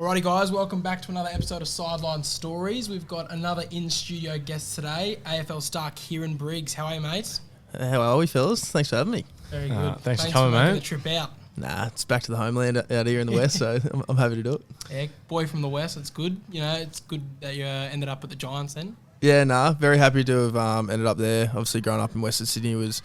Alrighty guys, welcome back to another episode of Sideline Stories. We've got another in-studio guest today, AFL star Kieren Briggs. How are you, mate? How are we, fellas? Thanks for having me. Very good. Thanks for coming, making mate. the trip out. Nah, it's back to the homeland out here in the west, so I'm happy to do it. Yeah, boy from the west, it's good. You know, it's good that you ended up at the Giants then. Yeah, very happy to have ended up there. Obviously, growing up in Western Sydney was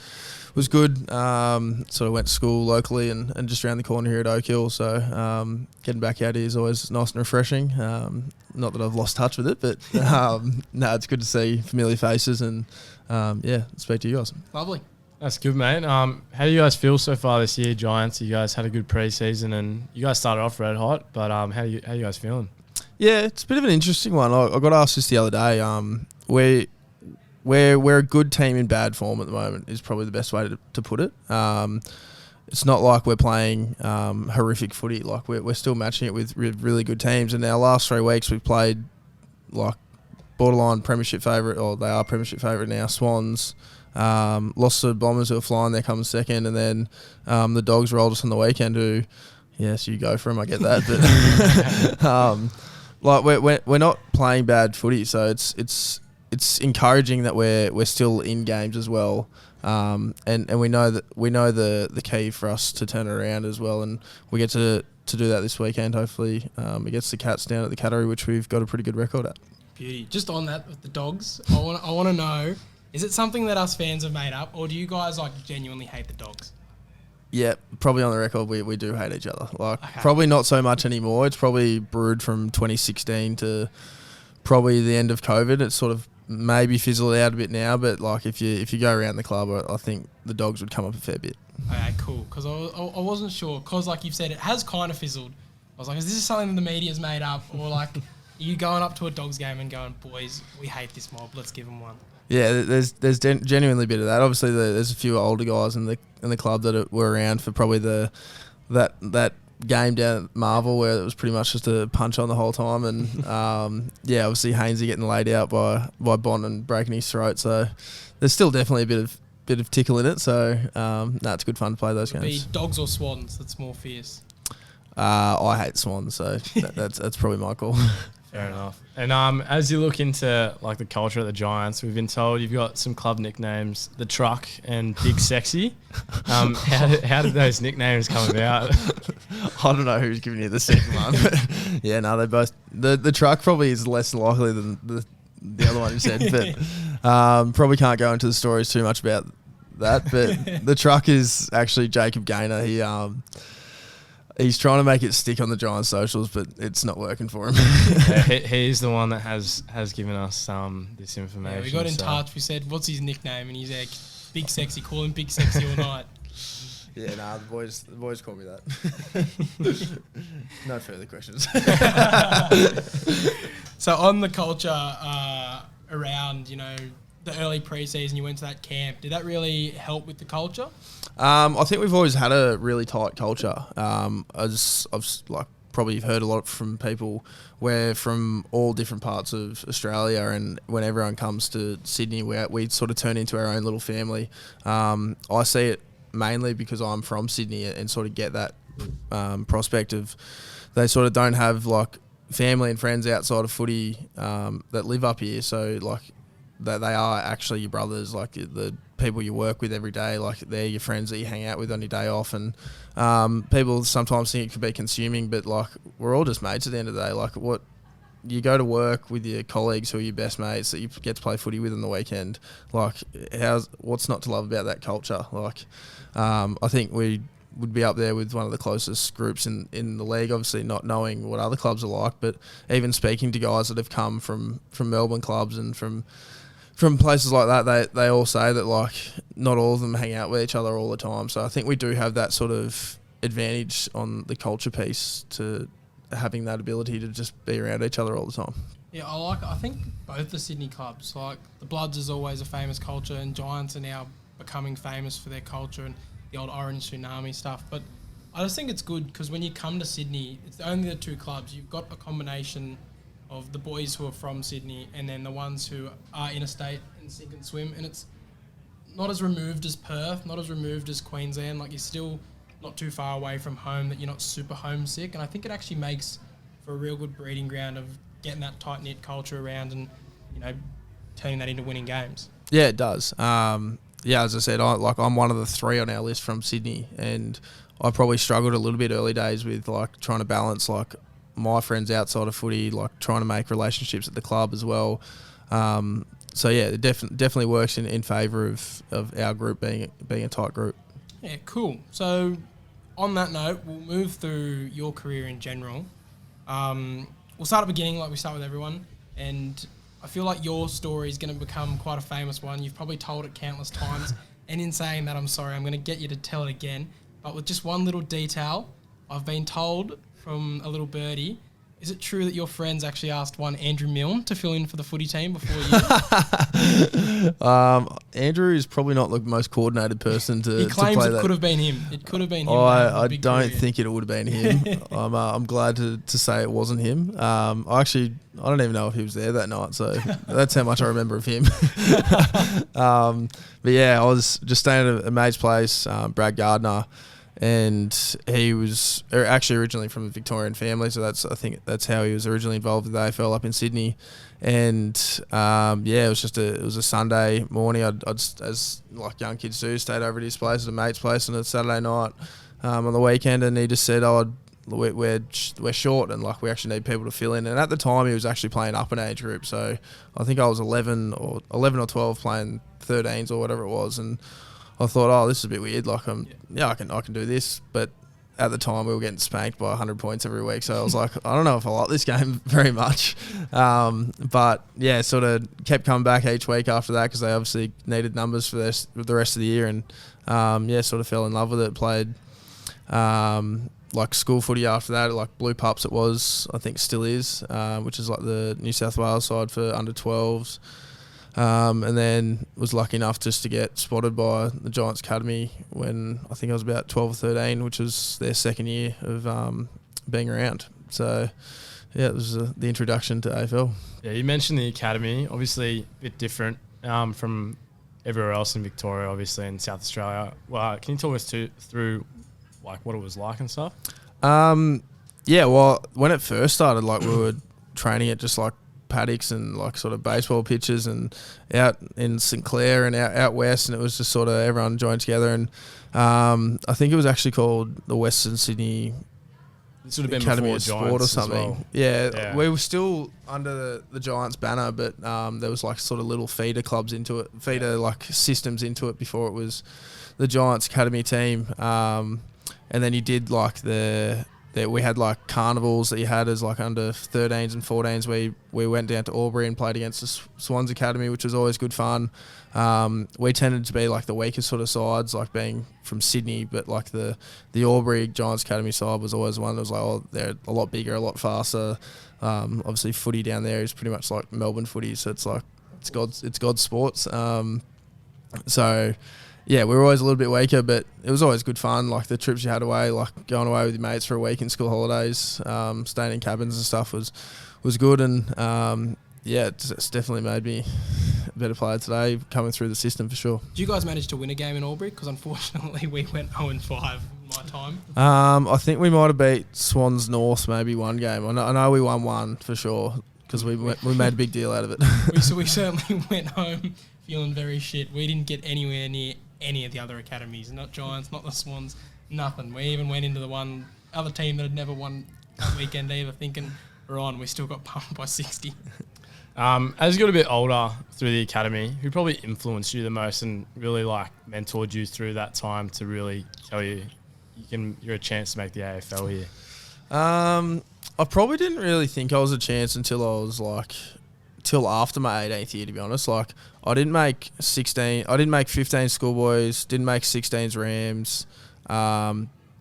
good. Sort of went to school locally and just around the corner here at Oak Hill. So getting back out here is always nice and refreshing. Not that I've lost touch with it, but it's good to see familiar faces and speak to you guys. Lovely. That's good, mate. How do you guys feel so far this year, Giants? You guys had a good pre-season and you guys started off red hot, but how you guys feeling? Yeah, it's a bit of an interesting one. I got asked this the other day. We're a good team in bad form at the moment is probably the best way to put it. It's not like we're playing horrific footy. Like we're still matching it with really good teams. And our last 3 weeks we've played like borderline premiership favourite, or they are premiership favourite now, Swans. Lost to the Bombers who are flying there coming second, and then the Dogs rolled us on the weekend who, yes, you go for them, I get that. But like we're not playing bad footy, so it's encouraging that we're still in games as well, and we know the key for us to turn it around as well, and we get to do that this weekend. Hopefully, against the Cats down at the Cattery, which we've got a pretty good record at. Beauty. Just on that with the Dogs, I want to know, is it something that us fans have made up, or do you guys like genuinely hate the Dogs? Yeah, probably on the record we do hate each other. Like Okay. Probably not so much anymore. It's probably brewed from 2016 to probably the end of COVID. It's sort of maybe fizzled out a bit now, but like if you go around the club, I think the Dogs would come up a fair bit. Okay, cool. Because I wasn't sure. Because like you've said, it has kind of fizzled. I was like, is this something that the media's made up, or like are you going up to a Dogs game and going, boys, we hate this mob, let's give them one? Yeah, there's genuinely a bit of that. Obviously, there's a few older guys in the club that were around for probably that game down at Marvel where it was pretty much just a punch on the whole time, and obviously Hainsey getting laid out by Bond and breaking his throat. So there's still definitely a bit of tickle in it. So it's good fun to play those games. Be Dogs or Swans that's more fierce? I hate Swans, so that's probably my call. Fair enough. And as you look into like the culture at the Giants, we've been told you've got some club nicknames, the Truck and Big Sexy. How did those nicknames come about? I don't know who's giving you the second one. But yeah, no, they both. The Truck probably is less likely than the other one you said, but probably can't go into the stories too much about that. But the Truck is actually Jacob Gaynor. He's trying to make it stick on the Giants socials, but it's not working for him. He's the one that has given us this information. Yeah, we got in touch. We said, "What's his nickname?" And he's like, "Big Sexy." Call him Big Sexy all night. Yeah, the boys call me that. No further questions. So on the culture around, the early pre-season, you went to that camp. Did that really help with the culture? I think we've always had a really tight culture. I've probably heard a lot from people where from all different parts of Australia, and when everyone comes to Sydney, we sort of turn into our own little family. I see it mainly because I'm from Sydney and sort of get that prospect of they sort of don't have like family and friends outside of footy that live up here. So like that they are actually your brothers, like the people you work with every day, like they're your friends that you hang out with on your day off. And people sometimes think it could be consuming, but like we're all just mates at the end of the day. Like what you go to work with your colleagues who are your best mates that you get to play footy with on the weekend. Like what's not to love about that culture? Like I think we would be up there with one of the closest groups in the league, obviously not knowing what other clubs are like, but even speaking to guys that have come from Melbourne clubs and from places like that, they all say that like not all of them hang out with each other all the time. So I think we do have that sort of advantage on the culture piece to having that ability to just be around each other all the time. Yeah, I think both the Sydney clubs, like the Bloods is always a famous culture, and Giants are now becoming famous for their culture and the old Orange Tsunami stuff. But I just think it's good because when you come to Sydney, it's only the two clubs. You've got a combination of the boys who are from Sydney and then the ones who are interstate and sink and swim, and it's not as removed as Perth, not as removed as Queensland. Like you're still not too far away from home that you're not super homesick, and I think it actually makes for a real good breeding ground of getting that tight knit culture around and turning that into winning games. Yeah, it does. As I said, I'm one of the 3 on our list from Sydney, and I probably struggled a little bit early days with like trying to balance like my friends outside of footy, like trying to make relationships at the club as well. It definitely works in favour of our group being a tight group. Yeah, cool. So on that note, we'll move through your career in general. We'll start at the beginning like we start with everyone, and I feel like your story is going to become quite a famous one. You've probably told it countless times, and in saying that, I'm sorry, I'm going to get you to tell it again. But with just one little detail, I've been told from a little birdie, is it true that your friends actually asked one Andrew Milne to fill in for the footy team before you? Andrew is probably not the most coordinated person to play that. He claims it could have been him. It could have been him. I don't think it would have been him. I'm glad to say it wasn't him. I don't even know if he was there that night, so that's how much I remember of him. But yeah, I was just staying at a mate's place, Brad Gardner, and he was actually originally from a Victorian family, so I think that's how he was originally involved with the AFL up in Sydney. And it was a Sunday morning. I'd as like young kids do, stayed over at his place, at a mate's place, on a Saturday night on the weekend, and he just said, we're short and like we actually need people to fill in. And at the time he was actually playing up an age group, so I think I was 11 or 12 playing 13s or whatever it was, and I thought, this is a bit weird. Like I can do this, but at the time we were getting spanked by 100 points every week, so I was like, I don't know if I like this game very much. But yeah, sort of kept coming back each week after that because they obviously needed numbers for the rest of the year, and sort of fell in love with it. Played like school footy after that, like Blue Pups it was, I think still is, which is like the New South Wales side for under 12s. And then was lucky enough just to get spotted by the Giants Academy when I think I was about 12 or 13, which was their second year of being around. So, yeah, it was the introduction to AFL. Yeah, you mentioned the academy, obviously a bit different from everywhere else in Victoria, obviously in South Australia. Well, can you talk us through like what it was like and stuff? Well, when it first started, like we were training at just like paddocks and like sort of baseball pitches and out in St Clair and out west, and it was just sort of everyone joined together, and I think it was actually called the Western Sydney Academy of Sport or something. Well. Yeah, we were still under the Giants banner, but there was like sort of little feeder clubs into it, like systems into it before it was the Giants Academy team, and then you did like we had like carnivals that you had as like under 13s and 14s. We went down to Albury and played against the Swans Academy, which was always good fun. We tended to be like the weakest sort of sides, like being from Sydney, but like the Albury Giants Academy side was always one that was like, they're a lot bigger, a lot faster. Obviously footy down there is pretty much like Melbourne footy, so it's like it's God's sports. So yeah, we were always a little bit weaker, but it was always good fun. Like the trips you had away, like going away with your mates for a week in school holidays, staying in cabins and stuff was good. And it's definitely made me a better player today, coming through the system for sure. Did you guys manage to win a game in Albury? Because unfortunately we went 0-5 my time. I think we might have beat Swans North maybe one game. I know we won one for sure because we made a big deal out of it. we certainly went home feeling very shit. We didn't get anywhere near any of the other academies, not Giants, not the Swans, nothing. We even went into the one other team that had never won that weekend either, thinking we're on. We still got pumped by 60. As you got a bit older through the academy, who probably influenced you the most and really like mentored you through that time to really tell you you're a chance to make the AFL here? I probably didn't really think I was a chance until after my 18th year, to be honest. Like, I didn't make 15 schoolboys, didn't make 16s Rams,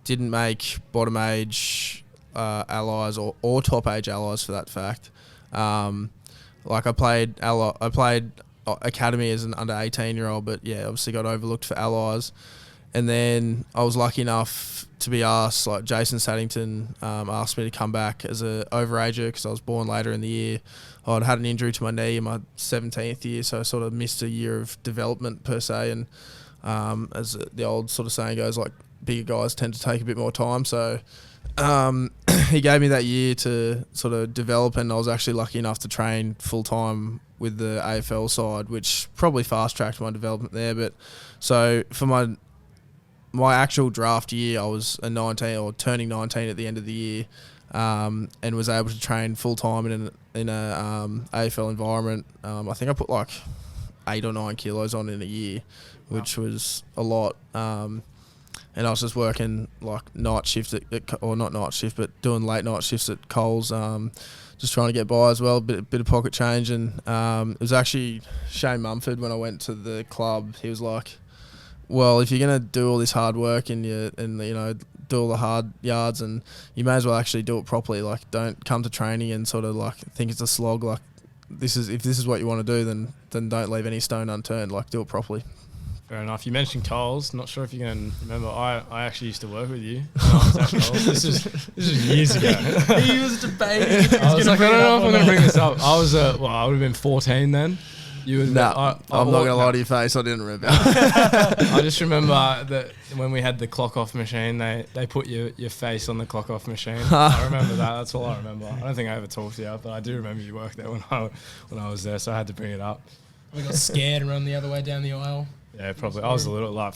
didn't make bottom age allies or top age allies for that fact. Like I played academy as an under 18-year-old, but yeah, obviously got overlooked for allies. And then I was lucky enough to be asked, like Jason Saddington asked me to come back as a overager because I was born later in the year. I'd had an injury to my knee in my 17th year, so I sort of missed a year of development per se. And as the old sort of saying goes, like bigger guys tend to take a bit more time. So he gave me that year to sort of develop, and I was actually lucky enough to train full time with the AFL side, which probably fast tracked my development there. But so for my actual draft year, I was a 19 or turning 19 at the end of the year, and was able to train full time in a AFL environment. I think I put like 8 or 9 kilos on in a year, which was a lot. And I was just working like night shift or not night shift, but doing late night shifts at Coles, just trying to get by as well, bit of pocket change. And it was actually Shane Mumford when I went to the club. He was like, "Well, if you're gonna do all this hard work and you know do all the hard yards, and you may as well actually do it properly. Like, don't come to training and sort of like think it's a slog. Like, if this is what you want to do, then don't leave any stone unturned. Like, do it properly." Fair enough. You mentioned Coles. Not sure if you can remember. I actually used to work with you. When I was at Coles. This is years ago. He was debating. I was like, I don't know if I'm going to bring this up. I was I would have been 14 then. You would. I'm not going to lie to your face. I didn't remember. I just remember that when we had the clock off machine, they put your face on the clock off machine. I remember that. That's all I remember. I don't think I ever talked to you, but I do remember you worked there when I was there, so I had to bring it up. We got scared and run the other way down the aisle. Yeah, probably. I was a little like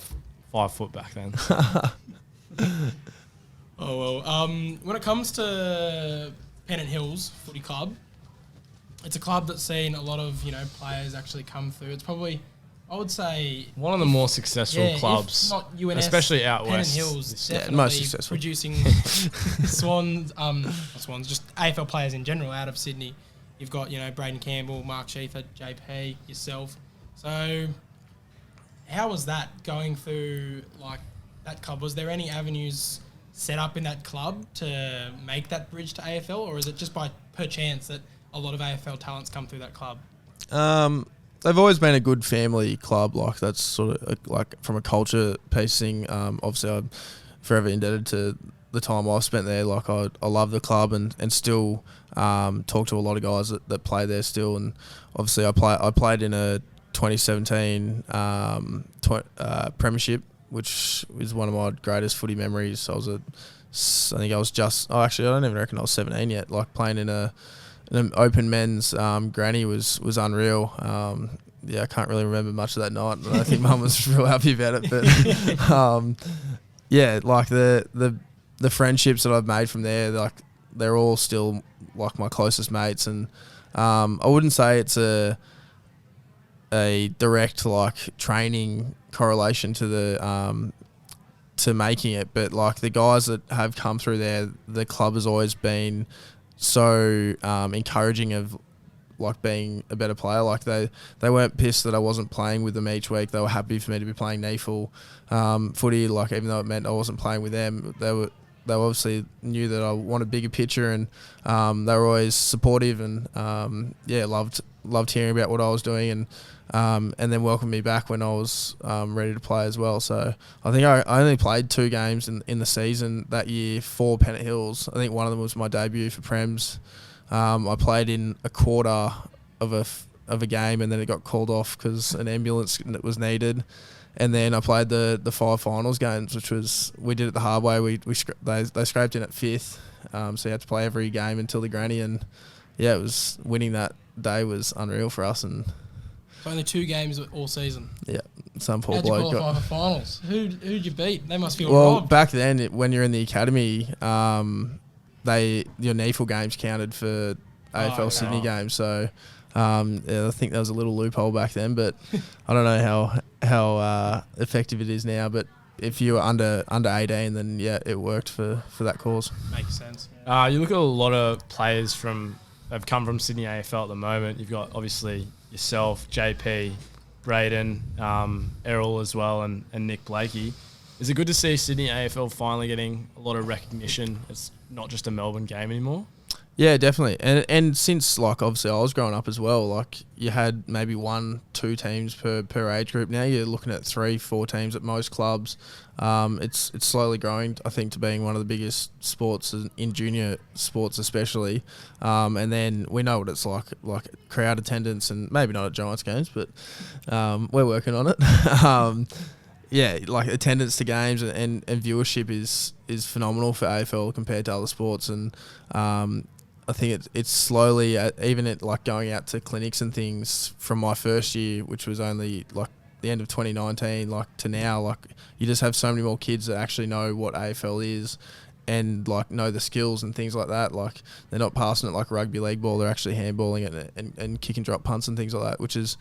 5 foot back then. Oh well. When it comes to Pennant Hills Footy Club, it's a club that's seen a lot of players actually come through. It's probably, I would say, one of the more successful clubs, if not UNS, especially out Pennant west. Hills, definitely most successful. producing swans, not swans, just AFL players in general out of Sydney. You've got Braden Campbell, Mark Schieffer, JP, yourself. So, how was that going through like that club? Was there any avenues set up in that club to make that bridge to AFL, or is it just by perchance that a lot of AFL talents come through that club? They've always been a good family club. Like, that's sort of like from a culture piece thing. Obviously, I'm forever indebted to the time I've spent there. Like, I love the club and still talk to a lot of guys that play there still. And obviously, I played in a 2017 premiership, which is one of my greatest footy memories. I don't even reckon I was 17 yet. Like, playing in an open men's granny was unreal. I can't really remember much of that night. I don't think Mum was real happy about it. But like the friendships that I've made from there, like, they're all still like my closest mates. And I wouldn't say it's a direct like training correlation to the to making it, but like the guys that have come through there, the club has always been so encouraging of like being a better player. Like, they weren't pissed that I wasn't playing with them each week. They were happy for me to be playing NEFL footy, like, even though it meant I wasn't playing with them. They obviously knew that I wanted a bigger picture, and they were always supportive and loved hearing about what I was doing, and then welcomed me back when I was ready to play as well. So I think I only played 2 games in the season that year for Pennant Hills. I think one of them was my debut for Prems. I played in a quarter of a game, and then it got called off because an ambulance was needed. And then I played the 5 finals games, which we did it the hard way. They scraped in at 5th, so you had to play every game until the granny. And yeah, it was winning that day was unreal for us. And so only 2 games all season. Yeah, some poor How'd you bloke qualify for finals? Who'd you beat? They must feel well robbed. back then when you're in the academy, your NEFL games counted for AFL Sydney games. So I think there was a little loophole back then, but I don't know how effective it is now. But if you were under 18, then yeah, it worked for that cause. Makes sense. You look at a lot of players have come from Sydney AFL at the moment. You've got obviously yourself, JP, Braden, Errol as well, and Nick Blakey. Is it good to see Sydney AFL finally getting a lot of recognition? It's not just a Melbourne game anymore. Yeah, definitely. And since, like, obviously I was growing up as well, like, you had maybe 1-2 teams per age group. Now you're looking at 3-4 teams at most clubs. It's slowly growing, I think, to being one of the biggest sports in junior sports especially. And then we know what it's like crowd attendance, and maybe not at Giants games, but we're working on it. like attendance to games and viewership is phenomenal for AFL compared to other sports, and I think it's slowly even at like going out to clinics and things from my first year, which was only like the end of 2019, like to now, like you just have so many more kids that actually know what AFL is and like know the skills and things like that. Like they're not passing it like rugby league ball, they're actually handballing it and kick and drop punts and things like that, which is,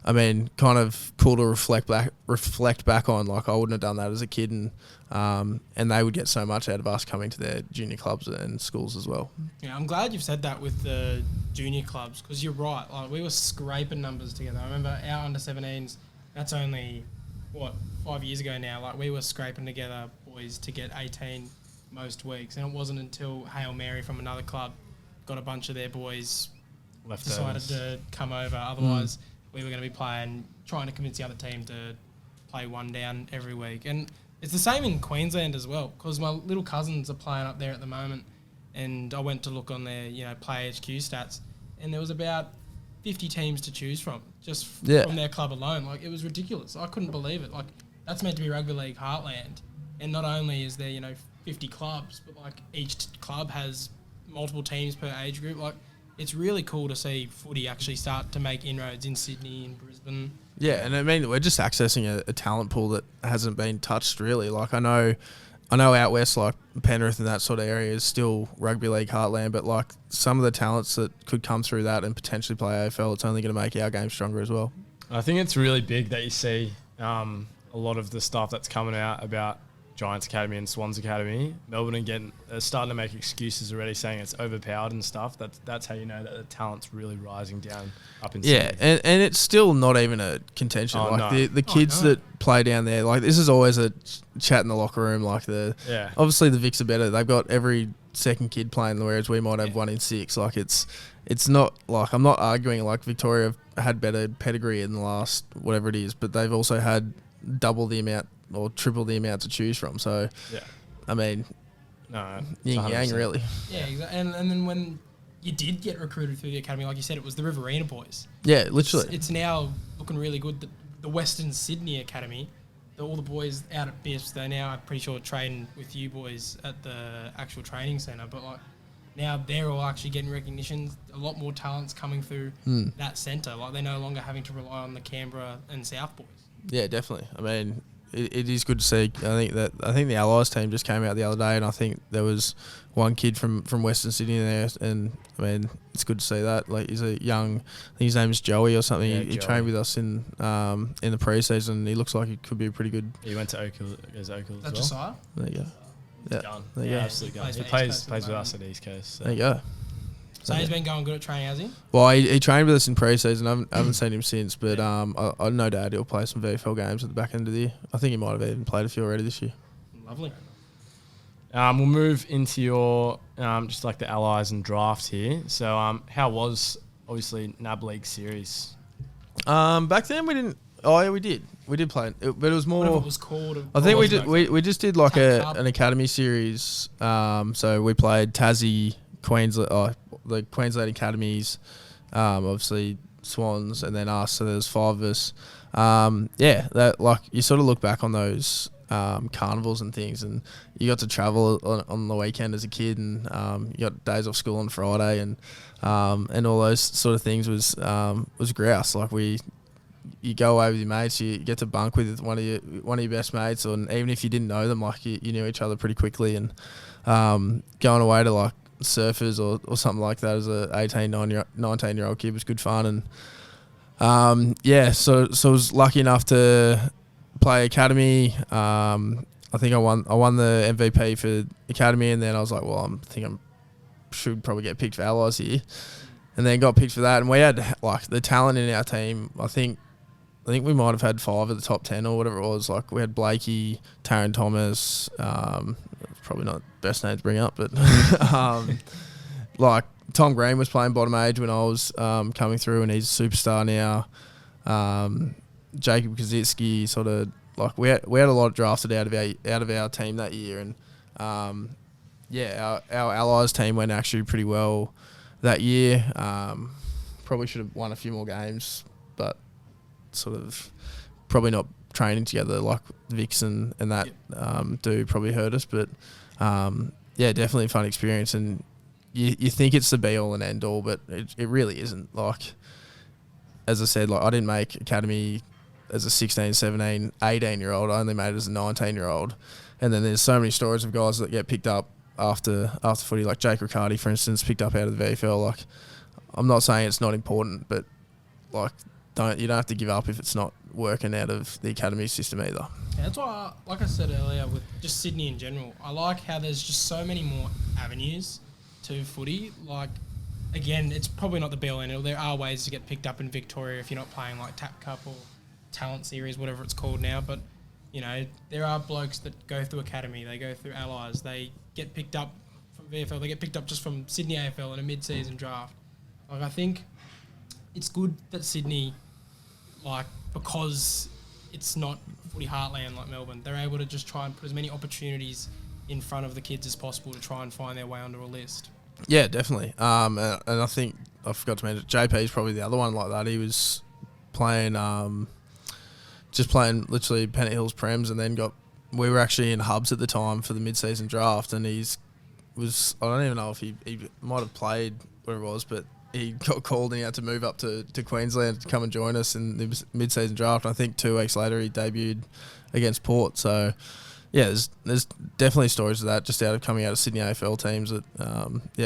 I mean, kind of cool to reflect back on. Like I wouldn't have done that as a kid, and they would get so much out of us coming to their junior clubs and schools as well. Yeah, I'm glad you've said that with the junior clubs, because you're right. Like we were scraping numbers together. I remember our under-17s. That's only 5 years ago now. Like we were scraping together boys to get 18 most weeks, and it wasn't until Hail Mary from another club got a bunch of their boys decided to come over. Otherwise, we were going to be trying to convince the other team to play one down every week. And it's the same in Queensland as well, because my little cousins are playing up there at the moment, and I went to look on their Play HQ stats, and there was about 50 teams to choose from just from their club alone. Like it was ridiculous. I couldn't believe it. Like that's meant to be rugby league heartland, and not only is there 50 clubs, but like each club has multiple teams per age group. Like it's really cool to see footy actually start to make inroads in Sydney and Brisbane. Yeah, and I mean we're just accessing a talent pool that hasn't been touched really. Like I know out west, like Penrith and that sort of area is still rugby league heartland, but like some of the talents that could come through that and potentially play AFL, it's only going to make our game stronger as well. I think it's really big that you see a lot of the stuff that's coming out about Giants Academy and Swans Academy. Melbourne are starting to make excuses already, saying it's overpowered and stuff. That's how you know that the talent's really rising down up in Sydney. Yeah, and it's still not even a contention. The kids that play down there, like this is always a chat in the locker room. Like obviously the Vics are better. They've got every second kid playing, whereas we might have 1 in 6. Like it's not like I'm not arguing like Victoria have had better pedigree in the last whatever it is, but they've also had double the amount or triple the amount to choose from. So, I mean, yin yang really. Yeah, exactly. And then when you did get recruited through the academy, like you said, it was the Riverina boys. Yeah, literally. It's now looking really good. The Western Sydney Academy, all the boys out at BISP, they're now, I'm pretty sure, training with you boys at the actual training centre. But like now they're all actually getting recognition. A lot more talent's coming through that centre. Like they're no longer having to rely on the Canberra and South boys. Yeah, definitely. I mean, it is good to see. I think the Allies team just came out the other day, and I think there was one kid from Western Sydney there, and I mean it's good to see that. Like he's a young, I think his name is Joey or something. Yeah, he trained with us in the pre-season. He looks like he could be a pretty good. He went to Oakhill as well. That's Josiah? There you go. Yeah, there you go. Absolutely gun. He plays with us at East Coast. So. There you go. So he's been going good at training, has he? Well, he trained with us in pre-season. I haven't seen him since, but I no doubt he'll play some VFL games at the back end of the year. I think he might have even played a few already this year. Lovely. We'll move into your just like the Allies and draft here. So how was obviously NAB League series? Back then we didn't. Oh yeah, we did. We did play it, but it was more. Whatever it was called. I think we did. We just did like an academy series. So we played Tassie, Queensland, the Queensland academies, obviously Swans, and then us. So there's 5 of us. That like you sort of look back on those carnivals and things, and you got to travel on the weekend as a kid, and you got days off school on Friday, and all those sort of things was grouse. Like you go away with your mates, you get to bunk with one of your best mates, and even if you didn't know them, like you knew each other pretty quickly, and going away to like surfers or something like that as a 18, 19-year-old kid was good fun. And so I was lucky enough to play academy. I think I won the MVP for academy, and then I was like, well, I should probably get picked for Allies here, and then got picked for that. And we had like the talent in our team. I think we might have had 5 of the top 10 or whatever it was. Like we had Blakey, Taron Thomas, probably not the best name to bring up, but like Tom Green was playing bottom age when I was coming through, and he's a superstar now. Jacob Kaczynski, sort of like we had a lot drafted out of our team that year, and our Allies team went actually pretty well that year. Probably should have won a few more games, but sort of probably not training together, like Vix and that do probably hurt us. But yeah, definitely a fun experience. And you think it's the be all and end all, but it really isn't. Like, as I said, like I didn't make academy as a 16, 17, 18-year-old. I only made it as a 19-year-old. And then there's so many stories of guys that get picked up after footy, like Jake Riccardi, for instance, picked up out of the VFL. Like, I'm not saying it's not important, but like, you don't have to give up if it's not working out of the academy system either. Yeah, that's why, like I said earlier, with just Sydney in general, I like how there's just so many more avenues to footy. Like, again, it's probably not the be all end all. There are ways to get picked up in Victoria if you're not playing like Tap Cup or Talent Series, whatever it's called now. But, you know, there are blokes that go through academy, they go through Allies, they get picked up from VFL, they get picked up just from Sydney AFL in a mid-season draft. Like, I think it's good that Sydney, like, because it's not footy heartland like Melbourne, they're able to just try and put as many opportunities in front of the kids as possible to try and find their way onto a list. Yeah, definitely. And I think I forgot to mention JP is probably the other one like that. He was playing, just playing literally Pennant Hills Prems, and then we were actually in hubs at the time for the mid-season draft, and I don't even know if he might have played where it was, but he got called and he had to move up to Queensland to come and join us in the mid-season draft. I think 2 weeks later he debuted against Port. So, yeah, there's definitely stories of that just coming out of Sydney AFL teams that,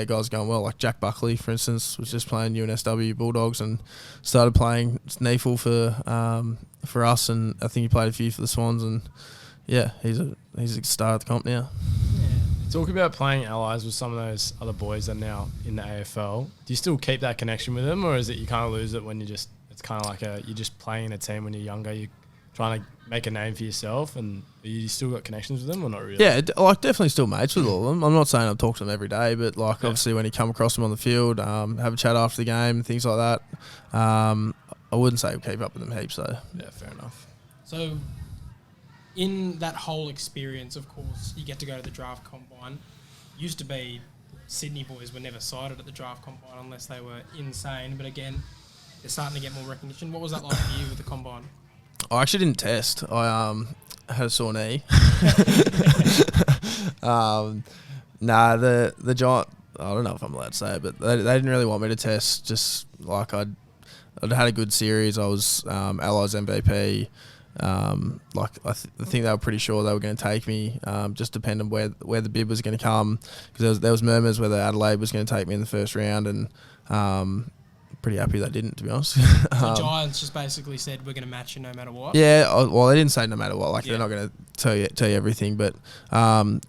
guys are going well. Like Jack Buckley, for instance, was just playing UNSW Bulldogs and started playing NEFL for us, and I think he played a few for the Swans, and, yeah, he's a star at the comp now. Talk about playing allies with some of those other boys that are now in the AFL. Do you still keep that connection with them, or is it you kind of lose it when it's kind of like you're just playing in a team when you're younger, you're trying to make a name for yourself, and you still got connections with them or not really? Yeah, definitely still mates with all of them. I'm not saying I talk to them every day, but obviously when you come across them on the field, have a chat after the game, things like that. I wouldn't say we keep up with them heaps though. Yeah, fair enough. So, in that whole experience, of course, you get to go to the draft combine. Used to be Sydney boys were never cited at the draft combine unless they were insane. But again, they're starting to get more recognition. What was that like for you with the combine? I actually didn't test. I had a sore knee. The Giant, I don't know if I'm allowed to say it, but they didn't really want me to test. Just like I'd had a good series. I was Allies MVP. I think they were pretty sure they were going to take me, just depending where the bid was going to come, because there was murmurs whether Adelaide was going to take me in the first round, and pretty happy they didn't, to be honest. The Giants just basically said we're going to match you no matter what. Yeah, well, they didn't say no matter what. They're not going to tell you everything, but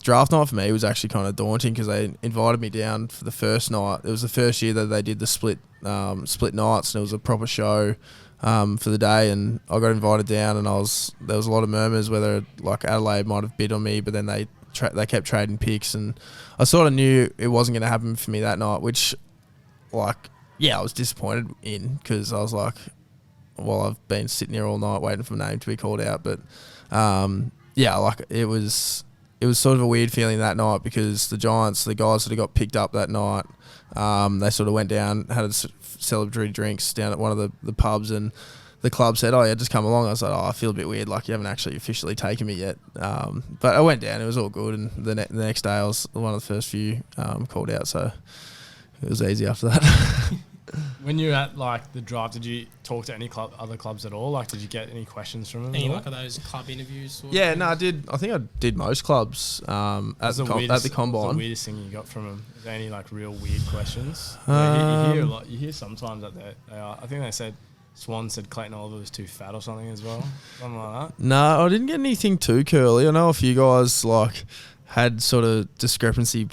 draft night for me was actually kind of daunting because they invited me down for the first night. It was the first year that they did the split nights, and it was a proper show. For the day, and I got invited down, and there was a lot of murmurs whether like Adelaide might have bid on me, but then they kept trading picks, and I sort of knew it wasn't going to happen for me that night, which I was disappointed in, because I was like, well, I've been sitting here all night waiting for my name to be called out, but it was sort of a weird feeling that night, because the Giants, the guys that got picked up that night, they sort of went down, had a celebratory drinks down at one of the pubs, and the club said, oh yeah, just come along. I was like, I feel a bit weird, like you haven't actually officially taken me yet, but I went down, it was all good, and the next day I was one of the first few called out, so it was easy after that. When you were at the draft, did you talk to any other clubs at all? Did you get any questions from them? Any of those club interviews? Yeah, no, I did. I think I did most clubs at the combine. What's the weirdest thing you got from them? Is there any real weird questions? You hear a lot. You hear sometimes that they are. I think they said Swan said Clayton Oliver was too fat or something as well. Something like that. No, I didn't get anything too curly. I know a few guys had sort of discrepancy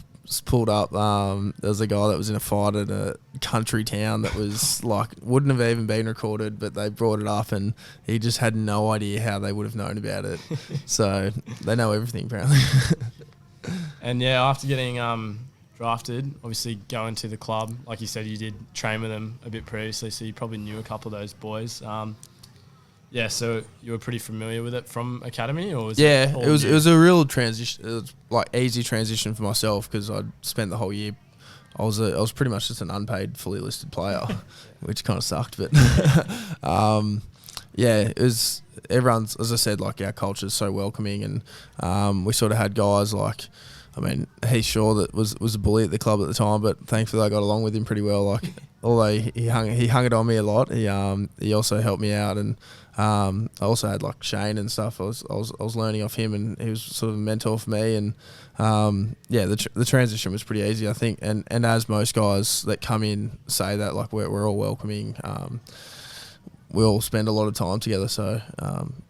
pulled up. There was a guy that was in a fight at a country town that was wouldn't have even been recorded, but they brought it up, and he just had no idea how they would have known about it. So they know everything apparently. And yeah, after getting drafted, obviously going to the club, like you said, you did train with them a bit previously, so you probably knew a couple of those boys. So you were pretty familiar with it from academy, or was it was a real transition. It was easy transition for myself, because I'd spent the whole year. I was pretty much just an unpaid, fully listed player, which kind of sucked. But yeah, it was everyone's, as I said, like our culture is so welcoming, and we sort of had guys like, I mean, Heath Shaw that was a bully at the club at the time, but thankfully I got along with him pretty well. Like, although he hung it on me a lot, he also helped me out, and I also had like Shane and stuff. I was learning off him, and he was sort of a mentor for me. And the transition was pretty easy, I think. And as most guys that come in say that, like we're all welcoming. We all spend a lot of time together, so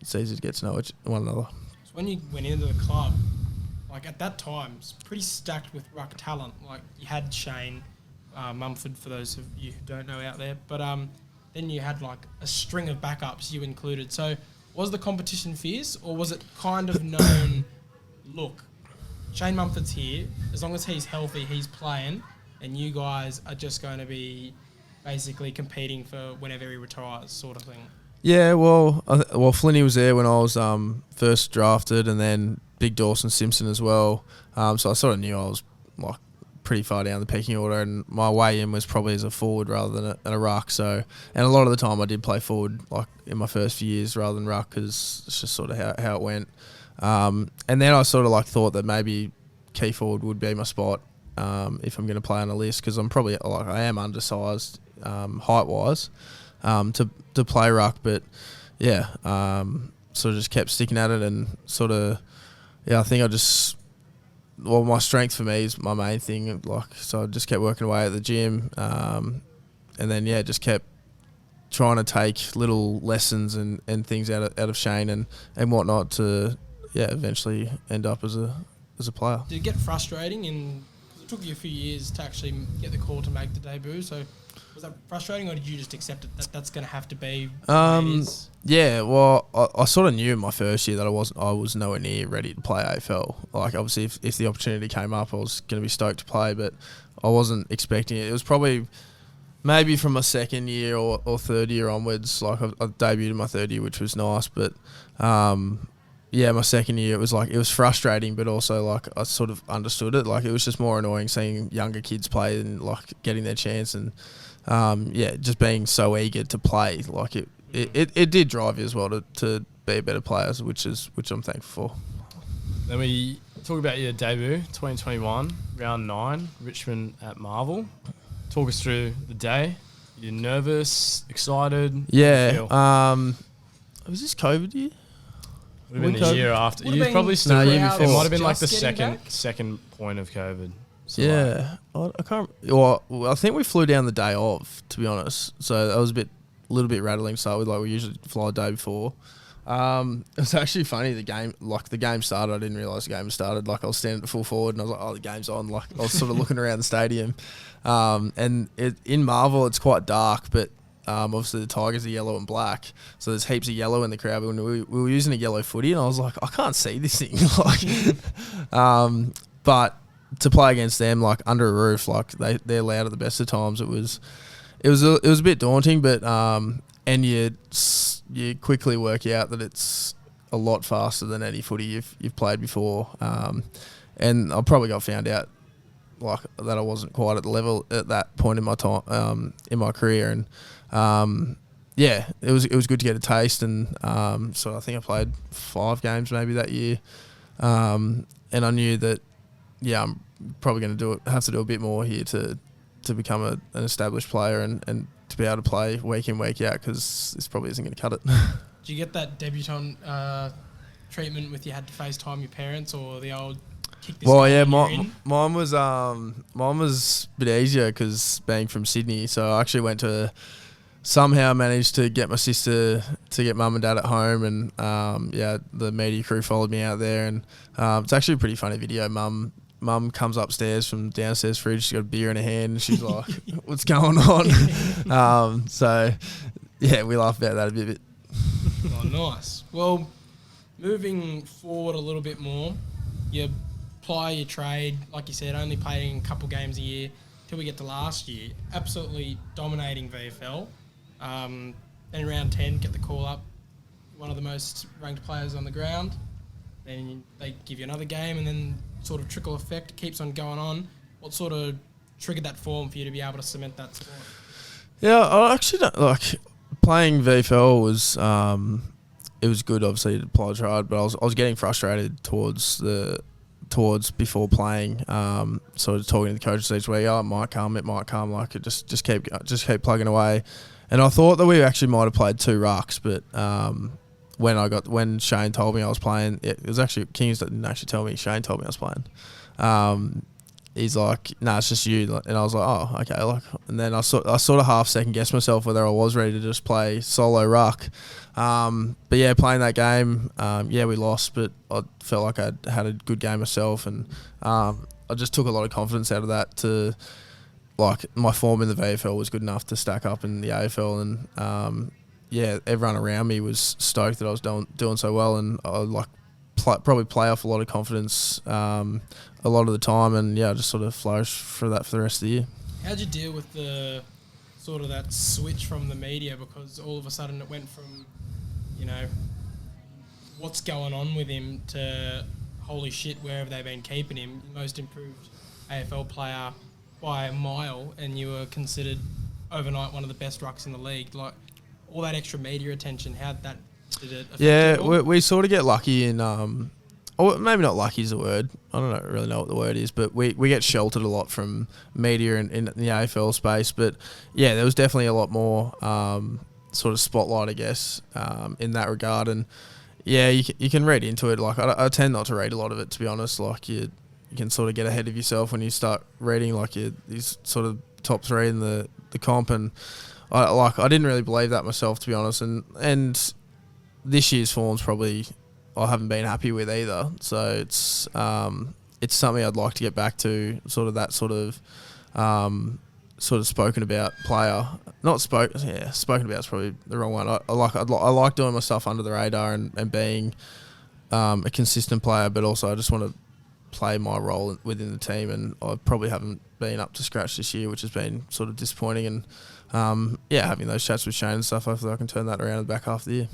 it's easy to get to know one another. So when you went into the club, like at that time, it's pretty stacked with ruck talent. Like you had Shane Mumford, for those of you who don't know out there, but then you had like a string of backups you included. So was the competition fierce, or was it kind of known, look, Shane Mumford's here, as long as he's healthy, he's playing, and you guys are just going to be basically competing for whenever he retires, sort of thing? Yeah, well, Flinny was there when I was first drafted, and then Big Dawson Simpson as well. So I sort of knew I was like pretty far down the pecking order, and my way in was probably as a forward rather than a ruck. So, and a lot of the time I did play forward, like in my first few years, rather than ruck, because it's just sort of how it went. And then I sort of like thought that maybe key forward would be my spot if I'm going to play on a list, because I'm probably like I am undersized height wise to play ruck, but yeah, sort of just kept sticking at it, and sort of I think my strength for me is my main thing, like, so I just kept working away at the gym, and then just kept trying to take little lessons and things out of Shane and whatnot to eventually end up as a player. Did it get frustrating? Because it took you a few years to actually get the call to make the debut, so was that frustrating, or did you just accept it that that's going to have to be the way it is? Yeah, well, I sort of knew in my first year that I was nowhere near ready to play AFL. Like, obviously, if the opportunity came up, I was going to be stoked to play, but I wasn't expecting it. It was probably maybe from my second year or third year onwards. Like, I debuted in my third year, which was nice, but my second year, it was frustrating, but also like I sort of understood it. Like, it was just more annoying seeing younger kids play and like getting their chance, and just being so eager to play. Like it did drive you as well to be a better player, which I'm thankful for. Then we talk about your debut, 2021, round 9, Richmond at Marvel. Talk us through the day. You're nervous, excited? Yeah. Was this COVID year? Would have been the year after. Would have You been probably still. year before. It might have been like Just the getting second point of COVID. So Yeah, I can't. Well, I think we flew down the day of, to be honest. So that was a little bit rattling to start with. Like, we usually fly the day before. It was actually funny. The game started. I didn't realise the game had started. Like, I was standing at full forward, and I was like, "Oh, the game's on!" Like, I was sort of looking around the stadium. And in Marvel, it's quite dark, but obviously the Tigers are yellow and black, so there's heaps of yellow in the crowd. When we were using a yellow footy, and I was like, I can't see this thing. Like, but to play against them, like under a roof, like they're loud at the best of times. It was a bit daunting, but and you quickly work out that it's a lot faster than any footy you've played before. And I probably got found out like that I wasn't quite at the level at that point in my time in my career, and it was good to get a taste. And so I think I played 5 games maybe that year, and I knew that I'm probably going to have to do a bit more here to become an established player and to be able to play week in, week out, because this probably isn't going to cut it. Did you get that debutant treatment with you had to FaceTime your parents, or the old kick this guy when you're in? Mine was a bit easier because being from Sydney, so I actually somehow managed to get my sister to get mum and dad at home, and the media crew followed me out there, and it's actually a pretty funny video. Mum comes upstairs from downstairs fridge. She's got a beer in her hand, and she's like, "What's going on?" We laugh about that a bit. Oh, nice. Well, moving forward a little bit more, you apply your trade, like you said, only playing a couple games a year till we get to last year. Absolutely dominating VFL. Then round 10, get the call up, one of the most ranked players on the ground. Then they give you another game, and then sort of trickle effect keeps on going on. What sort of triggered that form for you to be able to cement that spot? Yeah, I actually don't playing VFL was it was good. Obviously, to apply hard, but I was getting frustrated towards before playing. Sort of talking to the coaches each week. Oh, it might come. Like it just keep plugging away. And I thought that we actually might have played 2 rucks, but when Shane told me I was playing, it was actually Kings that didn't actually tell me. Shane told me I was playing. He's like, "Nah, it's just you," and I was like, "Oh, okay." Like, and then I sort of half second guessed myself whether I was ready to just play solo ruck. But yeah, playing that game, we lost, but I felt like I had a good game myself, and I just took a lot of confidence out of that. To like, my form in the VFL was good enough to stack up in the AFL, and everyone around me was stoked that I was doing so well, and I probably play off a lot of confidence a lot of the time, and I just sort of flourished for that for the rest of the year. How'd you deal with the sort of that switch from the media, because all of a sudden it went from, what's going on with him to holy shit, where have they been keeping him? Most improved AFL player by a mile, and you were considered overnight one of the best rucks in the league. Like, all that extra media attention, did it affect you at all? we sort of get lucky in or maybe not lucky is the word. I don't really know what the word is, but we get sheltered a lot from media in the AFL space. But yeah, there was definitely a lot more sort of spotlight, I guess, in that regard. And yeah, you can read into it. Like, I tend not to read a lot of it, to be honest. Like, you can sort of get ahead of yourself when you start reading like these sort of top 3 in the comp, and I didn't really believe that myself, to be honest. And this year's form's probably I haven't been happy with either. So it's something I'd like to get back to, sort of that sort of spoken about player. Spoken about is probably the wrong one. I like doing my stuff under the radar and being a consistent player, but also I just want to play my role within the team, and I probably haven't been up to scratch this year, which has been sort of disappointing. And having those chats with Shane and stuff, hopefully I can turn that around in the back half of the year.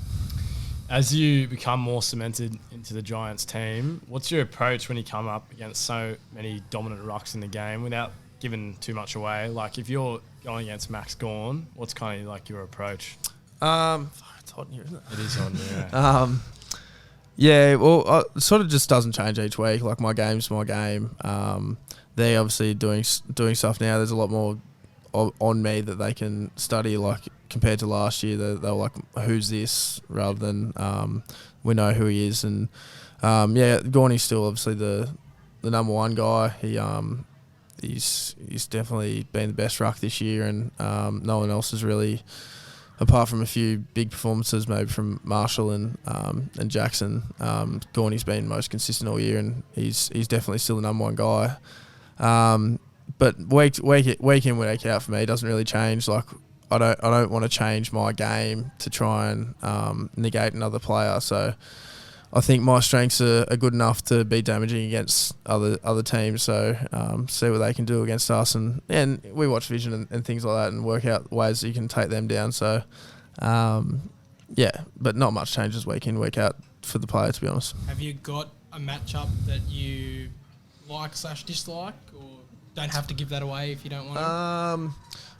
As you become more cemented into the Giants team, what's your approach when you come up against so many dominant rucks in the game without giving too much away? Like, if you're going against Max Gawn, what's kind of like your approach? It's hot in here, isn't it? It is hot in here. It sort of just doesn't change each week. Like, my game's my game. They're obviously doing stuff now. There's a lot more on me that they can study, like, compared to last year. They were like, who's this, rather than we know who he is. And Gorney's still obviously the number one guy. He's definitely been the best ruck this year, and no one else has really, apart from a few big performances maybe from Marshall and Jackson. Gorney's been most consistent all year, and he's definitely still the number one guy. But week in, week out for me, it doesn't really change. Like, I don't want to change my game to try and negate another player. So I think my strengths are good enough to be damaging against other teams. So see what they can do against us, and we watch vision and things like that, and work out ways that you can take them down. So but not much changes week in, week out for the player, to be honest. Have you got a matchup that you like/dislike, or don't have to give that away if you don't want to?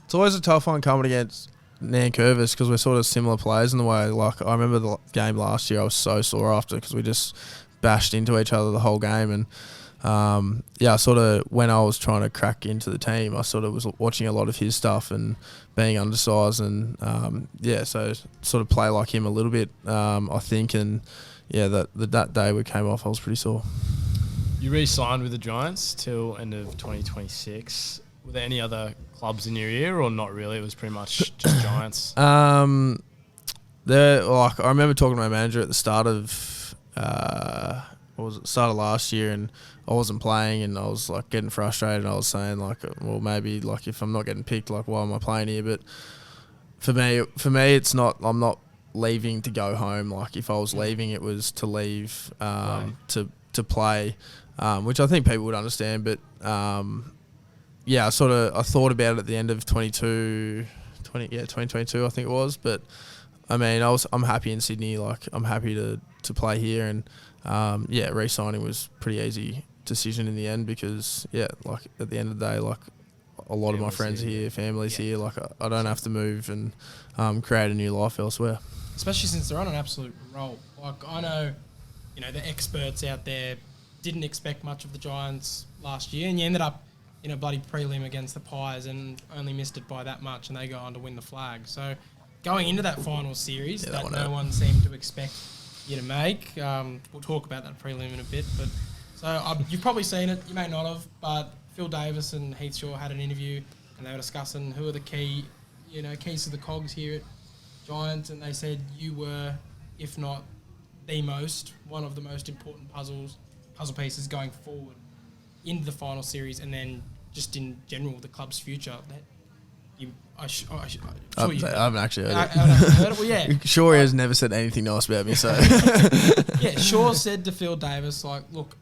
It's always a tough one coming against Nankervis, because we're sort of similar players in the way. Like, I remember the game last year, I was so sore after, because we just bashed into each other the whole game. And sort of when I was trying to crack into the team, I sort of was watching a lot of his stuff and being undersized, and so sort of play like him a little bit, I think. And that day we came off, I was pretty sore. You re-signed with the Giants till end of 2026. Were there any other clubs in your ear, or not really? It was pretty much just Giants. I remember talking to my manager at the start of start of last year, and I wasn't playing, and I was like getting frustrated, and I was saying like, well, maybe like if I'm not getting picked, like why am I playing here? But for me, it's not. I'm not leaving to go home. Like, if I was leaving, it was to leave to play, which I think people would understand. But I thought about it at the end of 2022, I think it was. But I mean, I'm happy in Sydney. Like, I'm happy to play here, and re-signing was pretty easy decision in the end, because like at the end of the day, like, a lot of my friends here, families here. Like I don't have to move and create a new life elsewhere. Especially since they're on an absolute roll. Like I know, the experts out there didn't expect much of the Giants last year, and you ended up in a bloody prelim against the Pies and only missed it by that much, and they go on to win the flag. So going into that final series that no one seemed to expect you to make. We'll talk about that prelim in a bit, but so you've probably seen it. You may not have, but Phil Davis and Heath Shaw had an interview, and they were discussing who are the keys to the cogs here at Giants, and they said you were, if not one of the most important puzzle pieces going forward into the final series, and then just in general the club's future. I haven't actually heard it. I heard it. Well, yeah. Shaw has never said anything nice about me, so. Yeah, Shaw said to Phil Davis, like, look,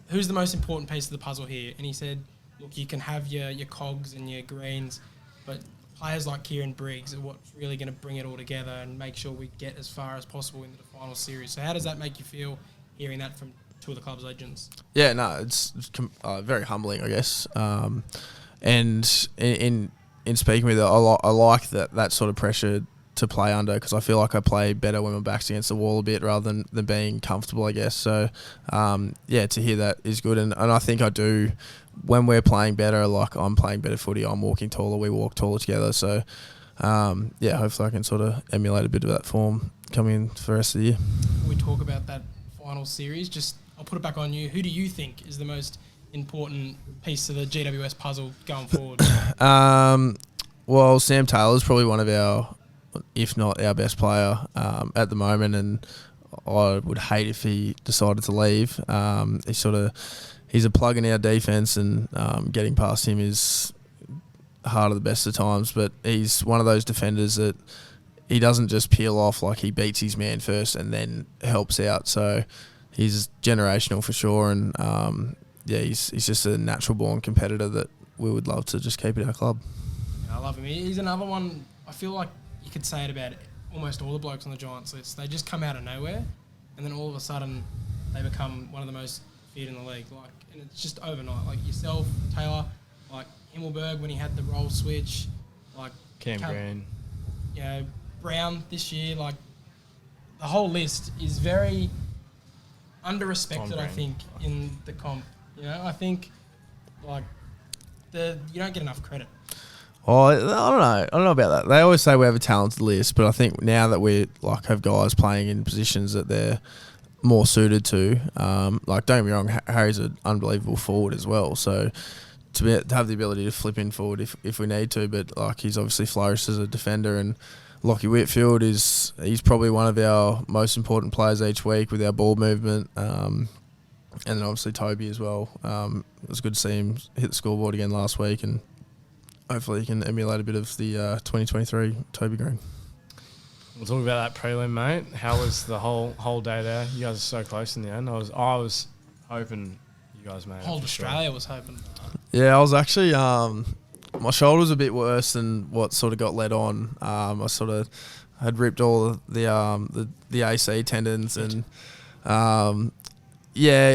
who's the most important piece of the puzzle here? And he said, look, you can have your cogs and your greens, but players like Kieren Briggs are what's really going to bring it all together and make sure we get as far as possible into the final series. So how does that make you feel hearing that from two of the club's legends? Yeah, no, it's very humbling, I guess. And in speaking with it, I like that sort of pressure to play under, because I feel like I play better when my back's against the wall a bit rather than being comfortable, I guess. So, to hear that is good. And I think I do, when we're playing better, like I'm playing better footy, I'm walking taller, we walk taller together. So, hopefully I can sort of emulate a bit of that form coming in for the rest of the year. We talk about that final series. I'll put it back on you. Who do you think is the most important piece of the GWS puzzle going forward? Well, Sam Taylor's probably one of our, if not our best player at the moment, and I would hate if he decided to leave. He's a plug in our defence, and getting past him is hard at the best of times, but he's one of those defenders that he doesn't just peel off, like he beats his man first and then helps out. So he's generational for sure, and he's just a natural born competitor that we would love to just keep at our club. I love him. He's another one. I feel like you could say it about almost all the blokes on the Giants list. They just come out of nowhere, and then all of a sudden they become one of the most feared in the league. And it's just overnight. Like yourself, Taylor, like Himmelberg when he had the role switch, like Cam Green, Brown this year. Like the whole list is very under-respected, I think, in the comp. I think like you don't get enough credit. Oh, I don't know about that. They always say we have a talented list, but I think now that we have guys playing in positions that they're more suited to, don't get me wrong, Harry's an unbelievable forward as well. So to have the ability to flip in forward if we need to, but he's obviously flourished as a defender, and Lockie Whitfield he's probably one of our most important players each week with our ball movement, and then obviously Toby as well. It was good to see him hit the scoreboard again last week, and hopefully he can emulate a bit of the 2023 Toby Green. We'll talk about that prelim, mate. How was the whole day there? You guys are so close in the end. I was hoping you guys made it. Whole Australia was hoping. Yeah, I was actually my shoulder was a bit worse than what sort of got led on. I sort of had ripped all the AC tendons, and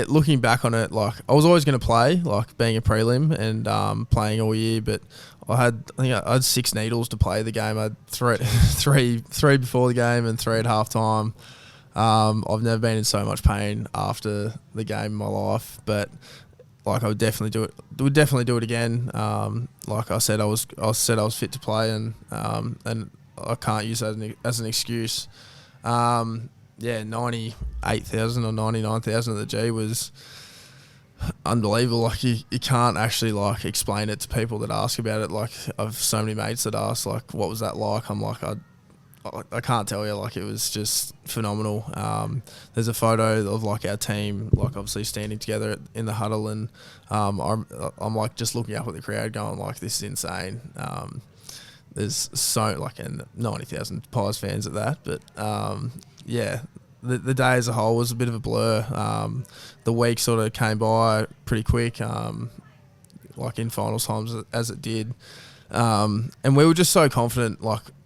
looking back on it, I was always going to play, being a prelim and playing all year, but I had 6 needles to play the game. I had three before the game and 3 at half time. I've never been in so much pain after the game in my life, but I would definitely do it. Would definitely do it again. Like I said, I was fit to play, and I can't use that as an excuse. 98,000 or 99,000 of the G was unbelievable. You can't actually explain it to people that ask about it. I've so many mates that ask what was that like? I'm I can't tell you. It was just phenomenal. There's a photo of our team obviously standing together in the huddle, and I'm just looking up at the crowd going this is insane. There's so and 90,000 Pies fans at that, but the day as a whole was a bit of a blur. The week sort of came by pretty quick, in finals times as it did. And we were just so confident,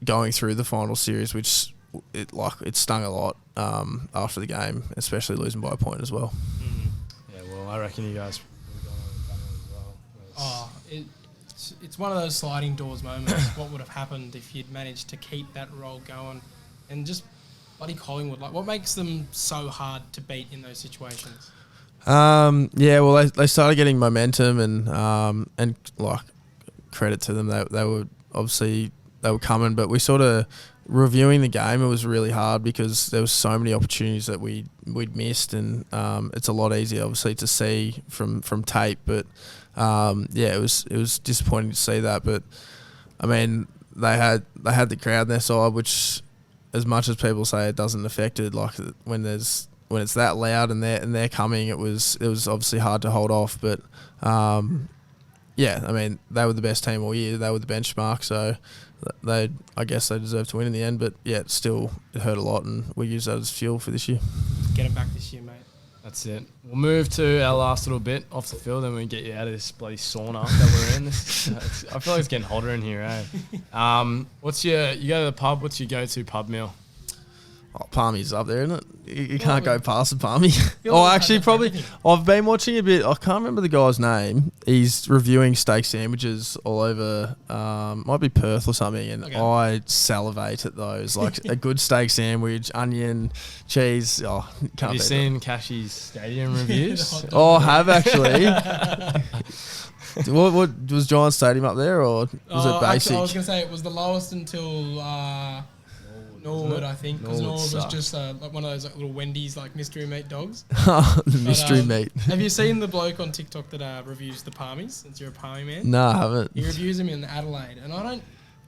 going through the final series, which it stung a lot after the game, especially losing by a point as well. Yeah, well, I reckon you guys would have gone on and done it as well. it's one of those sliding doors moments. What would have happened if you'd managed to keep that role going, and just bloody Collingwood? Like, what makes them so hard to beat in those situations? Yeah, well, they started getting momentum, and like, credit to them, they were obviously they were coming, but we sort of reviewing the game. It was really hard because there was so many opportunities that we'd missed, and it's a lot easier obviously to see from tape, but yeah, it was disappointing to see that. But I mean, they had the crowd on their side, which, as much as people say it doesn't affect it, like when it's that loud and they're coming, it was obviously hard to hold off. But yeah, I mean, they were the best team all year. They were the benchmark, so I guess they deserve to win in the end. But yeah, it hurt a lot, and we use that as fuel for this year. Get them back this year, mate. That's it. We'll move to our last little bit off the field, and we get you out of this bloody sauna that we're in. I feel like it's getting hotter in here, eh? You go to the pub, what's your go-to pub meal? Oh, Palmy's up there, isn't it? You can't go past the Palmy. Oh, actually, probably. I've been watching a bit. I can't remember the guy's name. He's reviewing steak sandwiches all over, might be Perth or something, and okay. I salivate at those. Like a good steak sandwich, onion, cheese. Oh, can't have you seen Cashy's stadium reviews? Oh, I have actually. What was Giant Stadium up there, or was it basic? Actually, I was going to say it was the lowest until Norwood, I think, because Norwood was just like one of those like little Wendy's like mystery meat dogs. The mystery meat. Have you seen the bloke on TikTok that reviews the Palmies? Since you're a Palmy man, no, I haven't. He reviews them in Adelaide, and I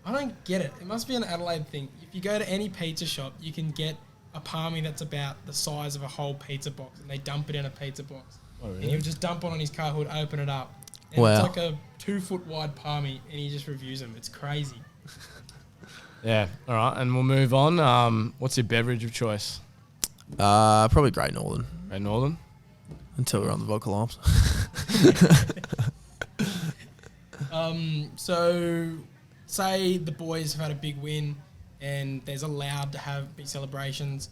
don't get it. It must be an Adelaide thing. If you go to any pizza shop, you can get a Palmy that's about the size of a whole pizza box, and they dump it in a pizza box. Oh, really? And he would just dump one on his car hood, open it up, and it's like a 2-foot wide Palmy, and he just reviews them. It's crazy. Yeah, all right, and we'll move on. What's your beverage of choice? Probably Great Northern. Great Northern? Until we're on the vodka lamps. So, say the boys have had a big win and there's allowed to be celebrations.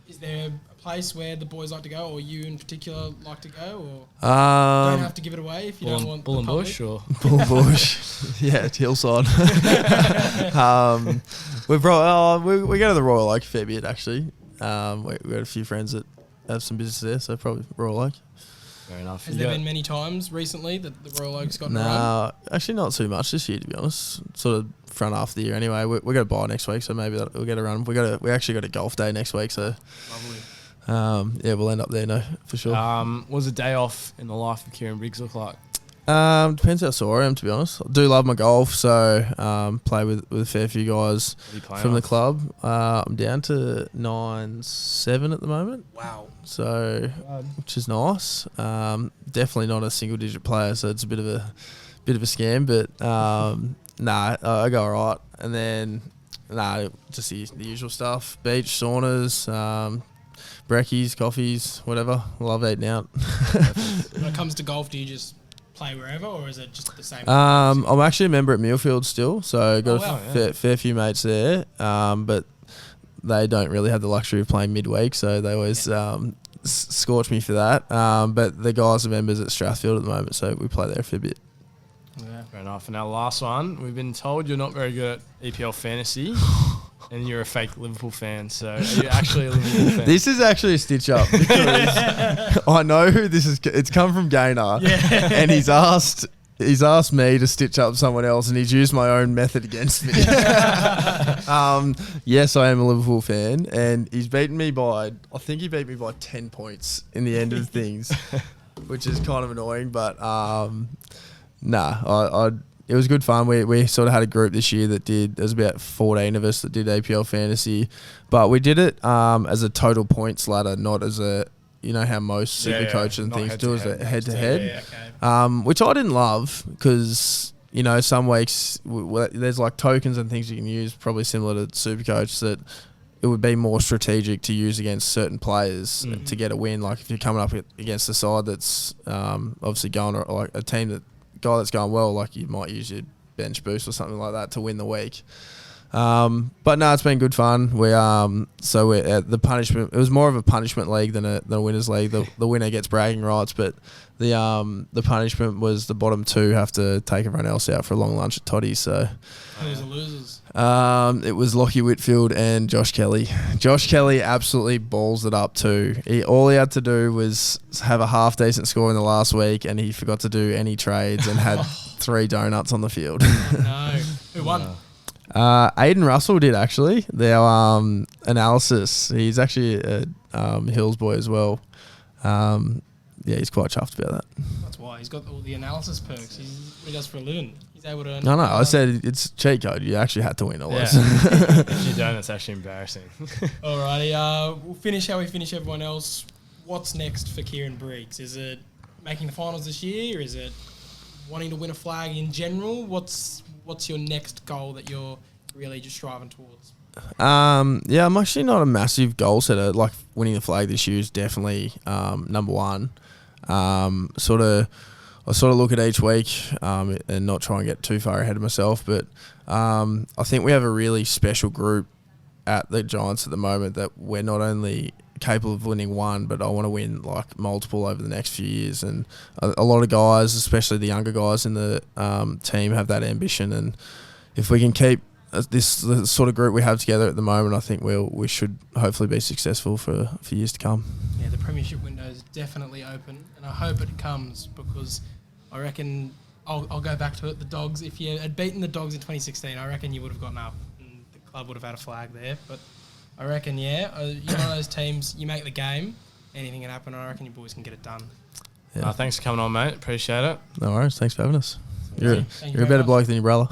Is there a place where the boys like to go, or you in particular like to go, or don't have to give it away if you don't want Bull and Bush, or Bull and Bush? Yeah, it's Hillside. We go to the Royal Oak a fair bit actually. We got a few friends that have some business there, so probably Royal Oak. Fair enough. Has there been many times recently that the Royal Oak's gotten run? No, actually not too much this year, to be honest. Sort of front half of the year anyway. We're going to buy next week, so maybe we'll get a run. We actually got a golf day next week, so lovely. Yeah, we'll end up there, no, for sure. What does a day off in the life of Kieren Briggs look like? Depends how sore I am, to be honest. I do love my golf, so play with a fair few guys from the club. I'm down to 9-7 at the moment. Wow. So, which is nice. Definitely not a single digit player, so it's a bit of a scam. But I go all right. And then just the usual stuff: beach, saunas, brekkies, coffees, whatever. Love eating out. When it comes to golf, do you just play wherever, or is it just the same? I'm actually a member at Millfield still, so got a fair few mates there. But they don't really have the luxury of playing midweek, so they always scorch me for that. But the guys are members at Strathfield at the moment, so we play there for a bit. Yeah, fair enough. And our last one, we've been told you're not very good at EPL Fantasy. And you're a fake Liverpool fan, so are you actually a Liverpool fan? This is actually a stitch up because I know who this is. It's come from Gaynor, and he's asked me to stitch up someone else, and he's used my own method against me. Yes, I am a Liverpool fan, and he's beaten me by 10 points in the end of things, which is kind of annoying. But it was good fun. We sort of had a group this year that there's about 14 of us that did APL Fantasy, but we did it as a total points ladder, not as a, you know how most super coaches and things do, as a head-to-head, which I didn't love because, you know, some weeks there's like tokens and things you can use, probably similar to Supercoach, that it would be more strategic to use against certain players to get a win. Like if you're coming up against a side that's obviously going, or like a guy that's going well, like you might use your bench boost or something like that to win the week. But no, it's been good fun. We so we the punishment. It was more of a punishment league than a winners league. The winner gets bragging rights, but the punishment was the bottom two have to take everyone else out for a long lunch at Toddy's. So Who's the losers? it was Lockie Whitfield and Josh Kelly. Josh Kelly absolutely balls it up too. All he had to do was have a half decent score in the last week, and he forgot to do any trades and had 3 donuts on the field. No. Who won? Aiden Russell did actually. Their analysis. He's actually a Hills boy as well. Yeah, he's quite chuffed about that. That's why he's got all the analysis perks. He's what he does for a living. He's able to. No, I said it's cheat code. You actually had to win all this. If you don't, it's actually embarrassing. Alrighty, we'll finish how we finish everyone else. What's next for Kieren Briggs? Is it making the finals this year? Is it wanting to win a flag in general? What's your next goal that you're really just striving towards? Yeah, I'm actually not a massive goal setter. Like winning the flag this year is definitely number one. I sort of look at each week and not try and get too far ahead of myself. But I think we have a really special group at the Giants at the moment that we're not only capable of winning one, but I want to win like multiple over the next few years. And a lot of guys, especially the younger guys in the team, have that ambition. And if we can keep the sort of group we have together at the moment, I think we should hopefully be successful for years to come. Yeah, the premiership window is definitely open, and I hope it comes because I reckon I'll go back to it. The Dogs, if you had beaten the Dogs in 2016, I reckon you would have gotten up and the club would have had a flag there. But I reckon, you're one of those teams, you make the game, anything can happen, and I reckon you boys can get it done. Yeah. Thanks for coming on, mate. Appreciate it. No worries. Thanks for having us. You're a very better much. bloke than your brother.